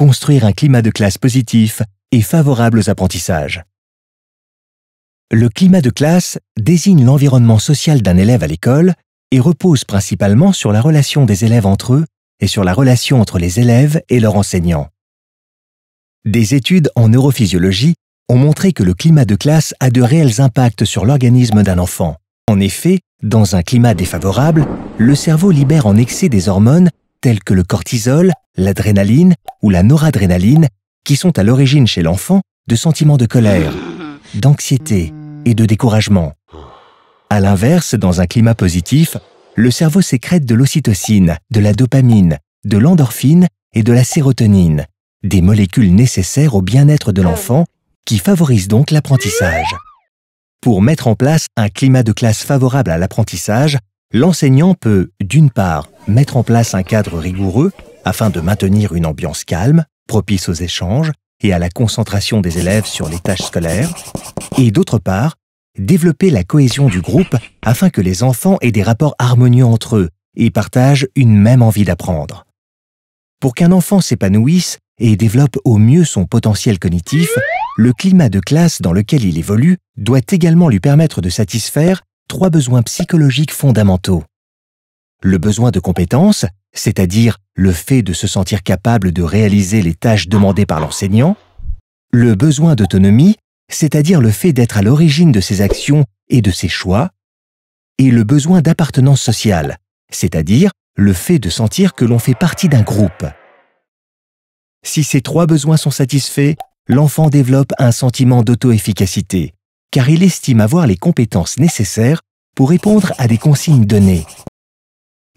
construire un climat de classe positif et favorable aux apprentissages. Le climat de classe désigne l'environnement social d'un élève à l'école et repose principalement sur la relation des élèves entre eux et sur la relation entre les élèves et leurs enseignants. Des études en neurophysiologie ont montré que le climat de classe a de réels impacts sur l'organisme d'un enfant. En effet, dans un climat défavorable, le cerveau libère en excès des hormones telles que le cortisol, l'adrénaline ou la noradrénaline qui sont à l'origine chez l'enfant de sentiments de colère, d'anxiété et de découragement. À l'inverse, dans un climat positif, le cerveau sécrète de l'ocytocine, de la dopamine, de l'endorphine et de la sérotonine, des molécules nécessaires au bien-être de l'enfant qui favorisent donc l'apprentissage. Pour mettre en place un climat de classe favorable à l'apprentissage, l'enseignant peut, d'une part, mettre en place un cadre rigoureux afin de maintenir une ambiance calme, propice aux échanges et à la concentration des élèves sur les tâches scolaires, et d'autre part, développer la cohésion du groupe afin que les enfants aient des rapports harmonieux entre eux et partagent une même envie d'apprendre. Pour qu'un enfant s'épanouisse et développe au mieux son potentiel cognitif, le climat de classe dans lequel il évolue doit également lui permettre de satisfaire 3 besoins psychologiques fondamentaux. Le besoin de compétence, c'est-à-dire le fait de se sentir capable de réaliser les tâches demandées par l'enseignant. Le besoin d'autonomie, c'est-à-dire le fait d'être à l'origine de ses actions et de ses choix. Et le besoin d'appartenance sociale, c'est-à-dire le fait de sentir que l'on fait partie d'un groupe. Si ces 3 besoins sont satisfaits, l'enfant développe un sentiment d'auto-efficacité, car il estime avoir les compétences nécessaires pour répondre à des consignes données.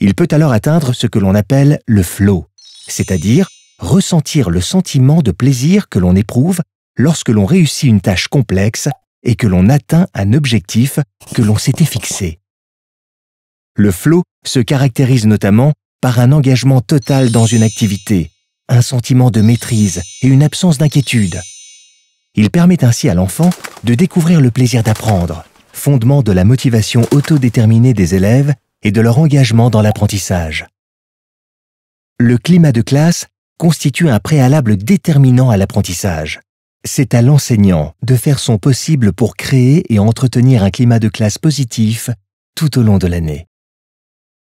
Il peut alors atteindre ce que l'on appelle le flow, c'est-à-dire ressentir le sentiment de plaisir que l'on éprouve lorsque l'on réussit une tâche complexe et que l'on atteint un objectif que l'on s'était fixé. Le flow se caractérise notamment par un engagement total dans une activité, un sentiment de maîtrise et une absence d'inquiétude. Il permet ainsi à l'enfant de découvrir le plaisir d'apprendre, fondement de la motivation autodéterminée des élèves et de leur engagement dans l'apprentissage. Le climat de classe constitue un préalable déterminant à l'apprentissage. C'est à l'enseignant de faire son possible pour créer et entretenir un climat de classe positif tout au long de l'année.